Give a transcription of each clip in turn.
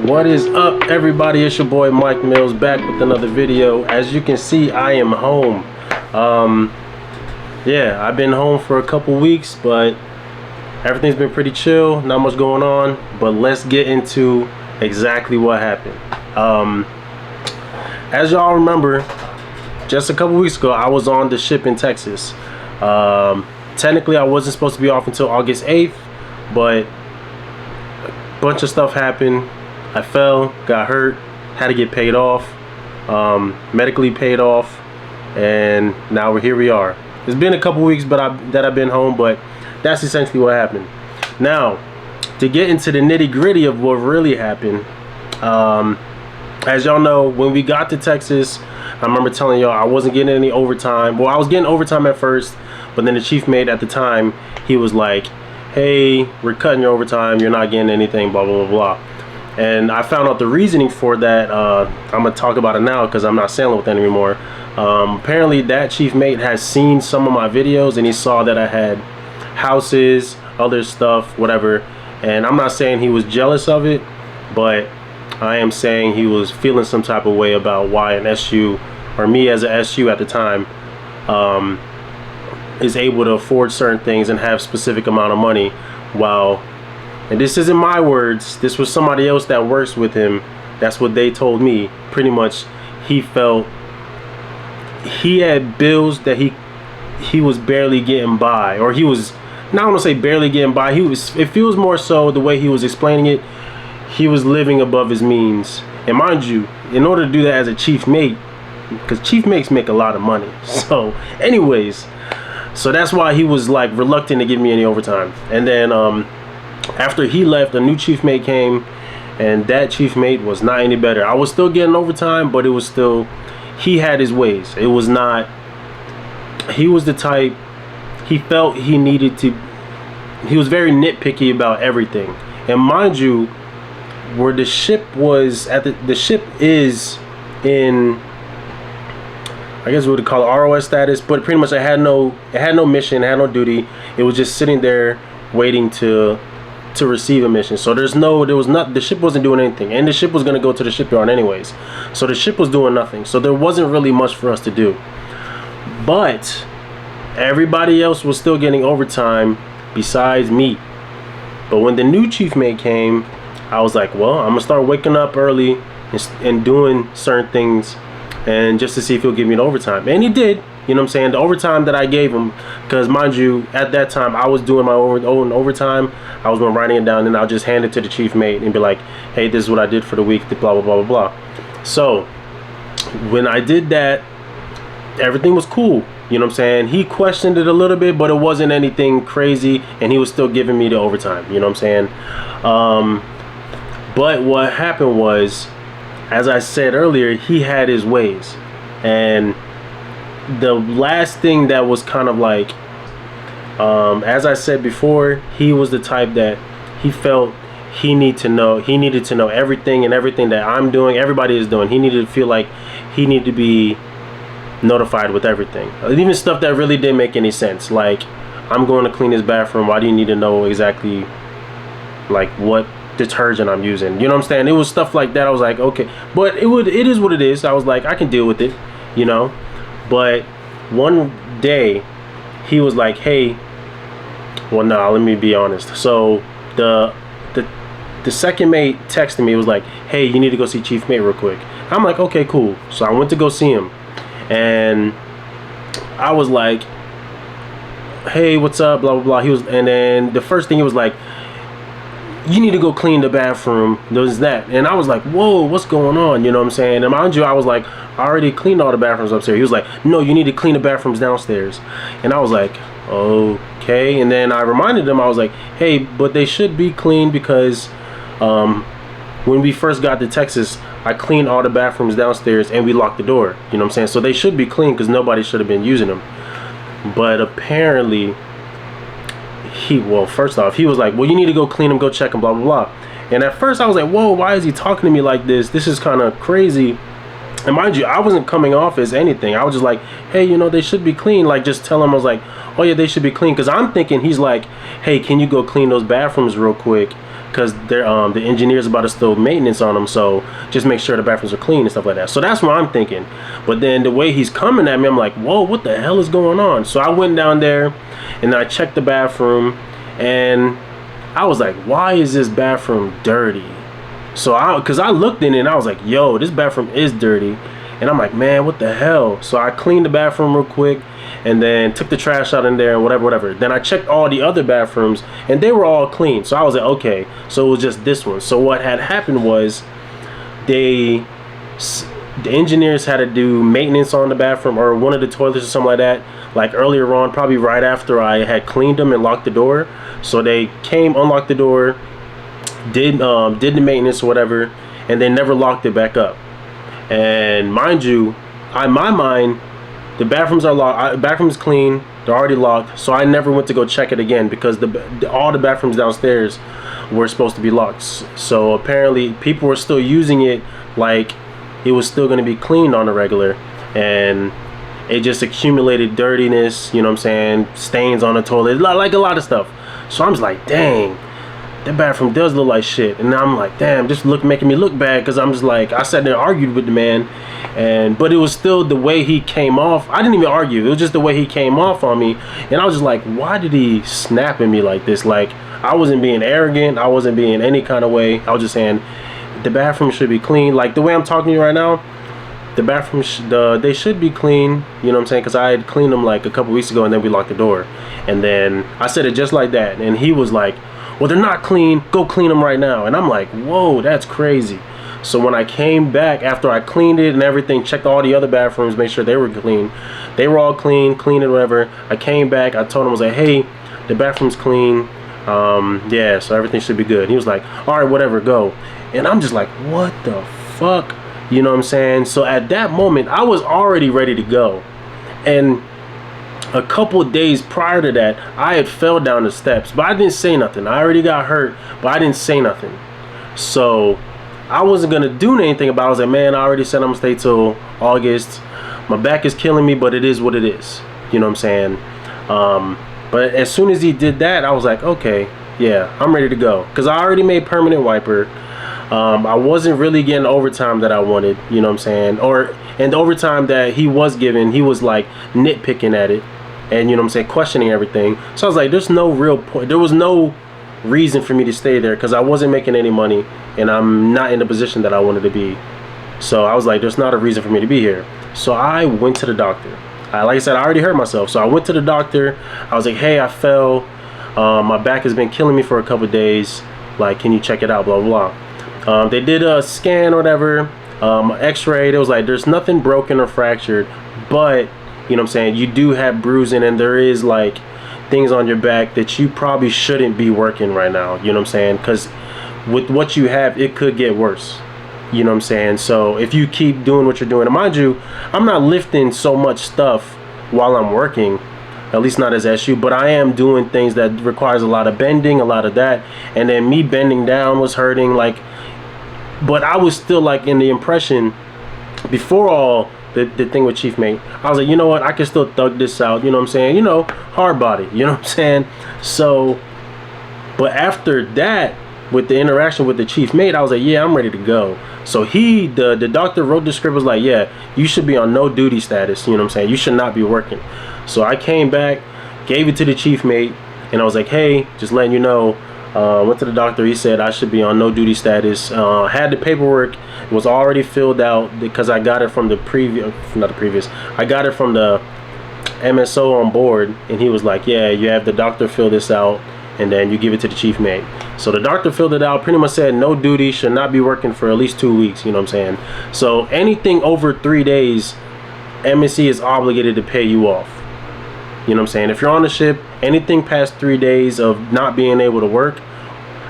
What is up, everybody? It's your boy Mike Mills back with another video. As you can see, I am home. Yeah, I've been home for a couple weeks, but everything's been pretty chill, not much going on. But let's get into exactly what happened. As y'all remember, just a couple weeks ago I was on the ship in Texas. Technically I wasn't supposed to be off until August 8th, but a bunch of stuff happened. I fell, got hurt, had to get paid off, medically paid off, and now here we are. It's been a couple weeks that I've been home, but that's essentially what happened. Now, to get into the nitty-gritty of what really happened, as y'all know, when we got to Texas, I remember telling y'all I wasn't getting any overtime. Well, I was getting overtime at first, but then the chief mate at the time, he was like, hey, we're cutting your overtime, you're not getting anything, blah, blah, blah, blah. And I found out the reasoning for that. I'm gonna talk about it now because I'm not sailing with them anymore. Apparently that chief mate has seen some of my videos and he saw that I had houses, other stuff, whatever. And I'm not saying he was jealous of it, but I am saying he was feeling some type of way about why an SU, or me as an SU at the time, is able to afford certain things and have specific amount of money, while, and this isn't my words, this was somebody else that works with him, that's what they told me, pretty much he felt he had bills that he was barely getting by, or he was, not want to say barely getting by, it feels more so the way he was explaining it, he was living above his means. And mind you, in order to do that as a chief mate, because chief mates make a lot of money, so anyways, so that's why he was like reluctant to give me any overtime. And then after he left, a new chief mate came, and that chief mate was not any better. I was still getting overtime, but it was still, he had his ways. It was not, he was the type, he felt he needed to, he was very nitpicky about everything. And mind you, where the ship was at, the ship is in, I guess we would call it ROS status, but pretty much it had no mission, it had no duty. It was just sitting there waiting to receive a mission. So the ship wasn't doing anything, and the ship was going to go to the shipyard anyways, so the ship was doing nothing, so there wasn't really much for us to do. But everybody else was still getting overtime besides me. But when the new chief mate came, I was like, well, I'm gonna start waking up early and doing certain things, and just to see if he'll give me an overtime. And he did. You know what I'm saying? The overtime that I gave him, because mind you, at that time I was doing my own overtime. I was writing it down, and I'll just hand it to the chief mate and be like, hey, this is what I did for the week, blah blah blah blah blah. So when I did that, everything was cool. You know what I'm saying? He questioned it a little bit, but it wasn't anything crazy, and he was still giving me the overtime. You know what I'm saying? But what happened was, as I said earlier, he had his ways. And the last thing that was kind of like, as I said before, he was the type that he felt he needed to know everything, and everything that I'm doing, everybody is doing. He needed to feel like he needed to be notified with everything, even stuff that really didn't make any sense. Like, I'm going to clean his bathroom, why do you need to know exactly like what detergent I'm using? You know what I'm saying? It was stuff like that. I was like, okay, but it is what it is. I was like, I can deal with it, you know. But one day he was like, hey, well, nah, let me be honest. So the second mate texted me. It was like, hey, you need to go see chief mate real quick. I'm like, okay, cool. So I went to go see him, and I was like, hey, what's up, blah blah blah. He was, and then the first thing he was like, you need to go clean the bathroom, there's that. And I was like, whoa, what's going on? You know what I'm saying? And mind you, I was like, I already cleaned all the bathrooms upstairs. He was like, no, you need to clean the bathrooms downstairs. And I was like, okay. And then I reminded him, I was like, hey, but they should be clean, because when we first got to Texas, I cleaned all the bathrooms downstairs and we locked the door. You know what I'm saying? So they should be clean, because nobody should have been using them. But apparently, well, first off, he was like, well, you need to go clean them, go check them, blah blah blah. And at first I was like, whoa, why is he talking to me like this? This is kind of crazy. And mind you, I wasn't coming off as anything. I was just like, hey, you know, they should be clean. Like, just tell him, I was like, oh yeah, they should be clean. Because I'm thinking he's like, hey, can you go clean those bathrooms real quick? because they're the engineer's about to still maintenance on them, so just make sure the bathrooms are clean and stuff like that. So that's what I'm thinking. But then the way he's coming at me, I'm like, whoa, what the hell is going on? So I went down there and I checked the bathroom, and I was like, why is this bathroom dirty? So because I looked in it and I was like, yo, this bathroom is dirty. And I'm like, man, what the hell? So I cleaned the bathroom real quick and then took the trash out in there and whatever. Then I checked all the other bathrooms and they were all clean. So I was like, okay, so it was just this one. So what had happened was the engineers had to do maintenance on the bathroom or one of the toilets or something like that, like earlier on, probably right after I had cleaned them and locked the door. So they came, unlocked the door, did the maintenance or whatever, and they never locked it back up. And mind you, in my mind, the bathrooms are locked. Bathroom's clean. They're already locked. So I never went to go check it again because all the bathrooms downstairs were supposed to be locked. So apparently people were still using it like it was still going to be cleaned on the regular, and it just accumulated dirtiness. You know what I'm saying? Stains on the toilet, like a lot of stuff. So I'm just like, dang, that bathroom does look like shit. And now I'm like, damn, just making me look bad, because I'm just like, I sat there and argued with the man, but it was still the way he came off. I didn't even argue, it was just the way he came off on me. And I was just like, why did he snap at me like this? Like, I wasn't being arrogant, I wasn't being any kind of way. I was just saying the bathroom should be clean. Like the way I'm talking to you right now, the bathroom they should be clean, you know what I'm saying, because I had cleaned them like a couple weeks ago and then we locked the door. And then I said it just like that, and he was like, well, they're not clean, go clean them right now. And I'm like, whoa, that's crazy. So when I came back after I cleaned it and everything, checked all the other bathrooms, make sure they were clean, they were all clean and whatever. I came back, I told him, I was like, hey, the bathroom's clean, yeah, so everything should be good. He was like, all right, whatever, go. And I'm just like, what the fuck, you know what I'm saying? So at that moment I was already ready to go, and a couple of days prior to that, I had fell down the steps, but I didn't say nothing. I already got hurt, but I didn't say nothing. So I wasn't gonna do anything about it. I was like, man, I already said I'm gonna stay till August. My back is killing me, but it is what it is. You know what I'm saying? But as soon as he did that, I was like, okay, yeah, I'm ready to go. Because I already made permanent wiper. I wasn't really getting overtime that I wanted, you know what I'm saying? And the overtime that he was giving, he was like nitpicking at it. And you know what I'm saying, questioning everything. So I was like, there's no real point. There was no reason for me to stay there because I wasn't making any money and I'm not in the position that I wanted to be. So I was like, there's not a reason for me to be here. So I went to the doctor. Like I said, I already hurt myself. So I went to the doctor. I was like, hey, I fell. My back has been killing me for a couple of days. Like, can you check it out? Blah, blah, blah. They did a scan or whatever, x-ray. It was like, there's nothing broken or fractured, but you know what I'm saying, you do have bruising and there is like things on your back that you probably shouldn't be working right now, you know what I'm saying, because with what you have, it could get worse, you know what I'm saying. So if you keep doing what you're doing, and mind you, I'm not lifting so much stuff while I'm working, at least not as SU, but I am doing things that requires a lot of bending, a lot of that, and then me bending down was hurting, like, but I was still like in the impression before all the thing with Chief Mate, I was like, you know what, I can still thug this out, you know what I'm saying, you know, hard body, you know what I'm saying. So but after that, with the interaction with the Chief Mate, I was like, yeah, I'm ready to go. So the doctor wrote the script, was like, yeah, you should be on no duty status, you know what I'm saying, you should not be working. So I came back, gave it to the Chief Mate, and I was like, hey, just letting you know, went to the doctor, he said I should be on no duty status. Had the paperwork, it was already filled out because I got it from the I got it from the MSO on board, and he was like, yeah, you have the doctor fill this out and then you give it to the Chief Mate. So the doctor filled it out, pretty much said no duty, should not be working for at least 2 weeks, you know what I'm saying. So anything over 3 days, MSC is obligated to pay you off. You know what I'm saying? If you're on the ship, anything past 3 days of not being able to work,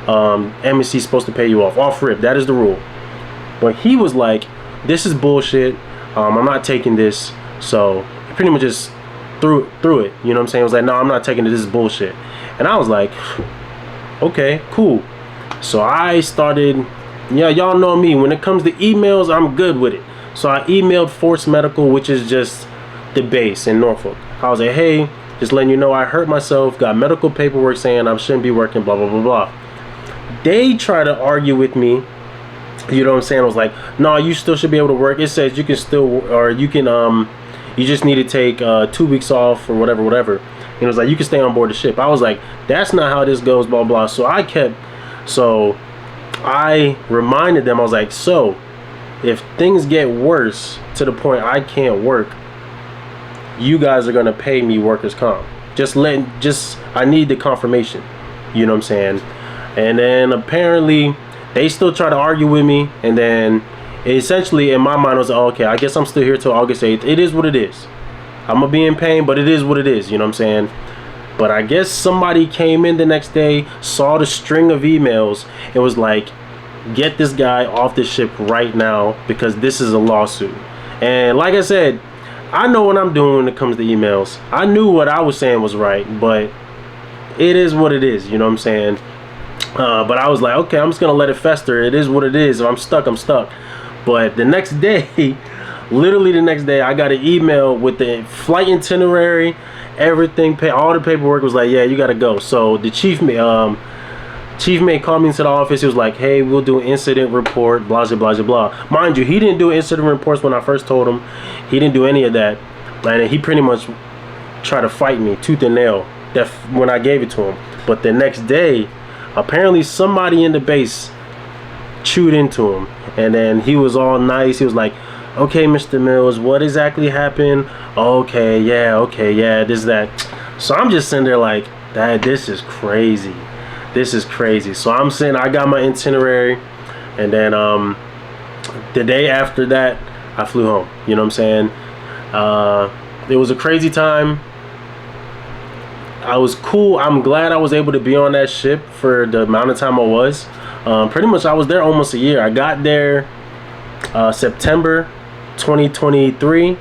MSC is supposed to pay you off rip. That is the rule. But he was like, this is bullshit. I'm not taking this. So he pretty much just threw it. You know what I'm saying? He was like, no, I'm not taking it. This is bullshit. And I was like, okay, cool. So I started, yeah, y'all know me. When it comes to emails, I'm good with it. So I emailed Force Medical, which is just the base in Norfolk. I was like, hey, just letting you know I hurt myself, got medical paperwork saying I shouldn't be working, blah, blah, blah, blah. they try to argue with me. You know what I'm saying? I was like, no, you still should be able to work. It says you can still, or you can, you just need to take 2 weeks off or whatever. And it was like, you can stay on board the ship. I was like, that's not how this goes, blah, blah. So I reminded them, I was like, so if things get worse to the point I can't work, you guys are going to pay me workers' comp. I need the confirmation. You know what I'm saying? And then apparently they still try to argue with me, and then essentially in my mind I was like, oh, okay, I guess I'm still here till August 8th. It is what it is. I'm gonna be in pain, but it is what it is, you know what I'm saying? But I guess somebody came in the next day, saw the string of emails, and was like, get this guy off the ship right now, because this is a lawsuit. And like I said, I know what I'm doing when it comes to emails. I knew what I was saying was right, but it is what it is, you know what I'm saying? But I was like, okay, I'm just gonna let it fester. It is what it is. If I'm stuck, I'm stuck. But the next day, literally the next day, I got an email with the flight itinerary, everything, all the paperwork. Was like, yeah, you gotta go. So the chief mate called me into the office. He was like, hey, we'll do an incident report, blah, blah, blah, blah. Mind you, he didn't do incident reports when I first told him. He didn't do any of that. And he pretty much tried to fight me tooth and nail when I gave it to him. But the next day, apparently somebody in the base chewed into him, and then he was all nice. He was like, okay, Mr. Mills, what exactly happened? Okay, yeah, this, that. So I'm just sitting there like, this is crazy. This is crazy. So I'm saying I got my itinerary, and then the day after that, I flew home. You know what I'm saying? It was a crazy time. I was cool. I'm glad I was able to be on that ship for the amount of time I was. Pretty much I was there almost a year. I got there September 2023.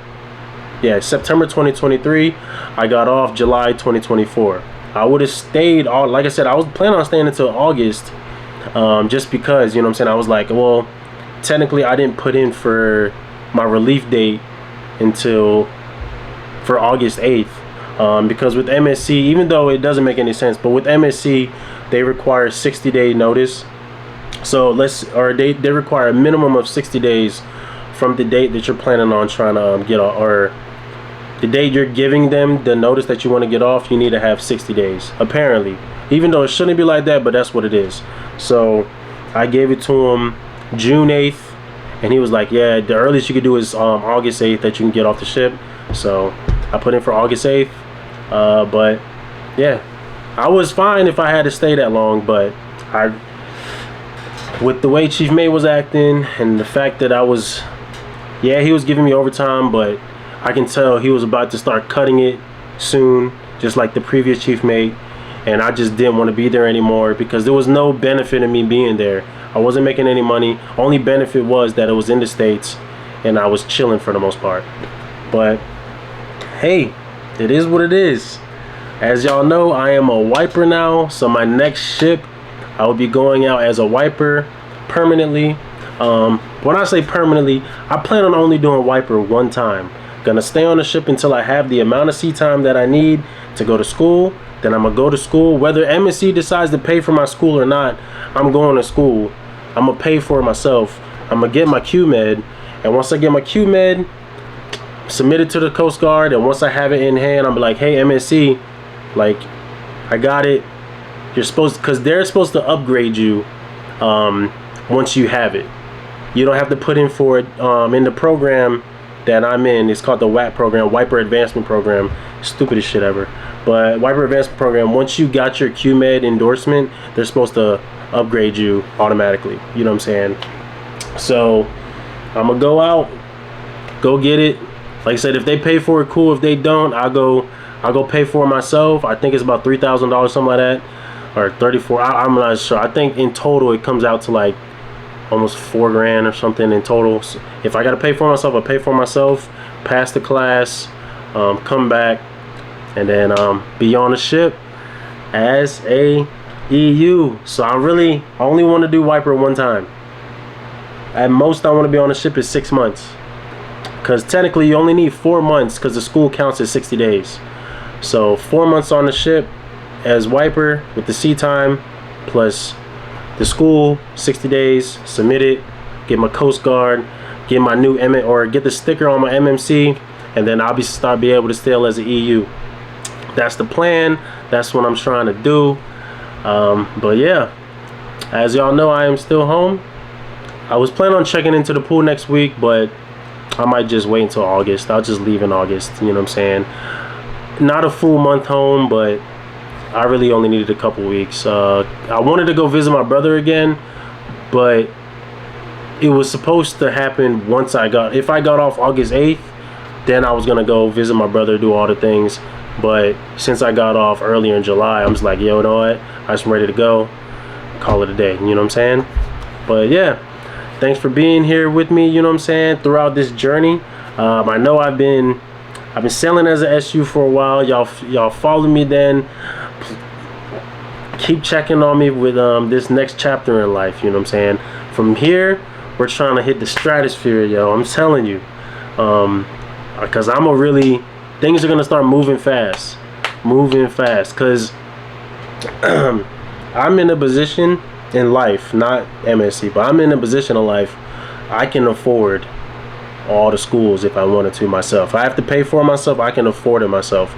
Yeah, September 2023. I got off July 2024. I would have stayed like I said, I was planning on staying until August, just because, you know what I'm saying, I was like, well, technically I didn't put in for my relief date for August 8th, because with MSC, even though it doesn't make any sense, but with MSC they require 60-day notice. So they require a minimum of 60 days from the date that you're planning on trying to get off, or the date you're giving them the notice that you want to get off. You need to have 60 days apparently, even though it shouldn't be like that, but that's what it is. So I gave it to him June 8th, and he was like, yeah, the earliest you could do is August 8th that you can get off the ship. So I put in for August 8th, but yeah, I was fine if I had to stay that long. But with the way Chief Mate was acting, and the fact that he was giving me overtime, but I can tell he was about to start cutting it soon, just like the previous Chief Mate. And I just didn't want to be there anymore, because there was no benefit in me being there. I wasn't making any money. Only benefit was that it was in the States and I was chilling for the most part. But hey, it is what it is. As y'all know, I am a wiper now, so my next ship I will be going out as a wiper permanently. When I say permanently, I plan on only doing wiper one time. Gonna stay on the ship until I have the amount of sea time that I need to go to school. Then I'm gonna go to school. Whether MSC decides to pay for my school or not, I'm going to school. I'm gonna pay for it myself. I'm gonna get my QMed, and once I get my QMed, submit it to the Coast Guard, and once I have it in hand, I'm like, hey, MSC, like, I got it. You're supposed, because they're supposed to upgrade you once you have it. You don't have to put in for it in the program that I'm in. It's called the WAP program, Wiper Advancement Program. Stupidest shit ever. But Wiper Advancement Program, once you got your QMed endorsement, they're supposed to upgrade you automatically. You know what I'm saying? So I'm gonna go out, go get it. Like I said, if they pay for it, cool. If they don't, I'll go pay for it myself. I think it's about $3,000, something like that, or 34. I'm not sure. I think in total it comes out to like almost $4 grand or something in total. So if I gotta pay for myself, I pay for myself, pass the class, come back, and then be on the ship as a EU. So I only want to do wiper one time. At most I want to be on the ship is 6 months, because technically you only need 4 months, because the school counts as 60 days. So 4 months on the ship as wiper with the sea time plus the school, 60 days, submit it, get my Coast Guard, get my new get the sticker on my MMC, and then I'll be able to sail as an EU. That's the plan. That's what I'm trying to do. But yeah, as y'all know, I am still home. I was planning on checking into the pool next week, but I might just wait until August. I'll just leave in August, you know what I'm saying? Not a full month home, but I really only needed a couple weeks. I wanted to go visit my brother again, but it was supposed to happen once if I got off August 8th, then I was gonna go visit my brother, do all the things. But since I got off earlier in July, I'm just like, yo, you know what? I'm just ready to go. Call it a day, you know what I'm saying? But yeah, thanks for being here with me, you know what I'm saying, throughout this journey. I know I've been sailing as an SU for a while. Y'all follow me then. Keep checking on me with this next chapter in life, you know what I'm saying? From here, we're trying to hit the stratosphere, yo. I'm telling you. Because things are gonna start moving fast, because I'm in a position in life, not MSC, but I'm in a position in life I can afford all the schools if I wanted to myself. If I have to pay for it myself, I can afford it myself.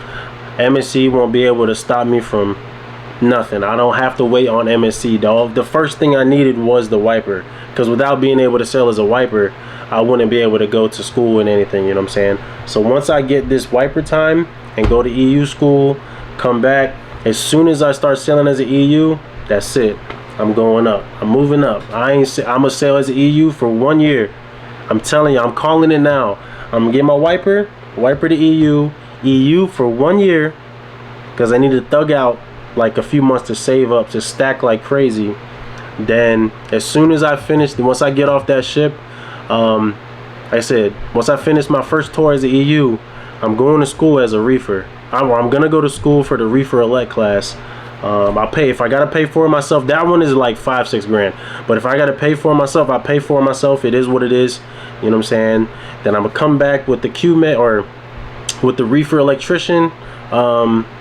MSC won't be able to stop me from nothing. I don't have to wait on MSC, dog. The first thing I needed was the wiper, because without being able to sail as a wiper, I wouldn't be able to go to school and anything, you know what I'm saying? So once I get this wiper time and go to EU school, come back, as soon as I start sailing as an EU, that's it. I'm going up. I'm moving up. I'm gonna sail as an EU for 1 year. I'm telling you, I'm calling it now. I'm gonna get my wiper to EU for 1 year, because I need to thug out like a few months to save up, to stack like crazy. Then as soon as I finish, once I get off that ship, like I said, once I finish my first tour as an EU, I'm going to school as a reefer. I'm gonna go to school for the reefer elect class. I'll pay, if I gotta pay for it myself. That one is like 5-6 grand, but if I gotta pay for it myself, I pay for it myself. It is what it is, you know what I'm saying? Then I'm gonna come back with the QMet, or with the reefer electrician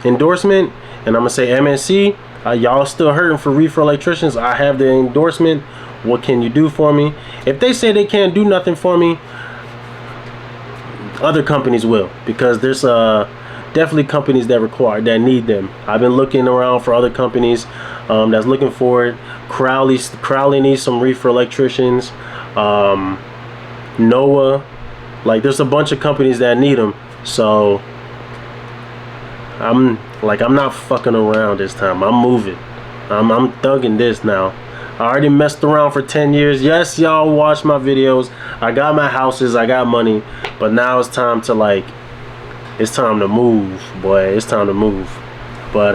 endorsement, and I'm gonna say, MSC, y'all still hurting for reefer electricians. I have the endorsement. What can you do for me? If they say they can't do nothing for me, other companies will, because there's definitely companies that need them. I've been looking around for other companies that's looking for it. Crowley needs some reefer electricians. NOAA, like there's a bunch of companies that need them. So I'm not fucking around this time. I'm moving. I'm thugging this now. I already messed around for 10 years. Yes, y'all watch my videos. I got my houses, I got money, but now it's time to it's time to move, boy. It's time to move. But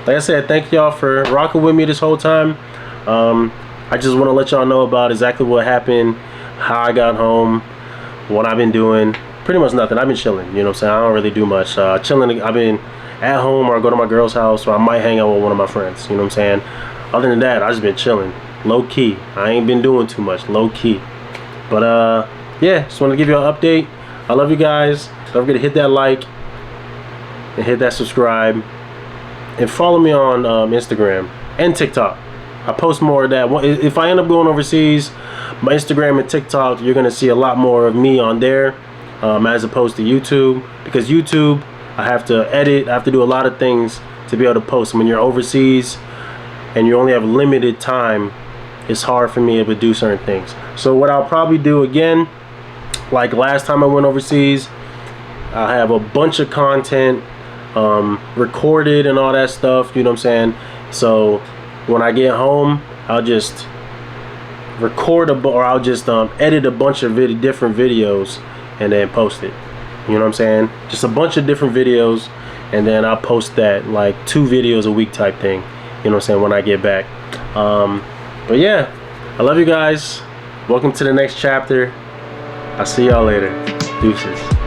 like I said, thank y'all for rocking with me this whole time. I just want to let y'all know about exactly what happened, how I got home, what I've been doing. Pretty much nothing. I've been chilling, you know what I'm saying? I don't really do much. Chilling, I've been at home, or I go to my girl's house, or I might hang out with one of my friends, you know what I'm saying? Other than that, I just been chilling, low key. I ain't been doing too much, low key. But yeah, just want to give you an update. I love you guys. Don't forget to hit that like and hit that subscribe, and follow me on Instagram and TikTok. I post more of that. If I end up going overseas, my Instagram and TikTok, you're gonna see a lot more of me on there, as opposed to YouTube, because YouTube, I have to edit, I have to do a lot of things to be able to post. When you're overseas and you only have limited time, it's hard for me to do certain things. So what I'll probably do again, like last time I went overseas, I have a bunch of content recorded and all that stuff, you know what I'm saying? So when I get home, I'll just record or I'll just edit a bunch of different videos and then post it. You know what I'm saying? Just a bunch of different videos, and then I'll post that, like 2 videos a week type thing. You know what I'm saying, when I get back. But yeah, I love you guys. Welcome to the next chapter. I'll see y'all later. Deuces.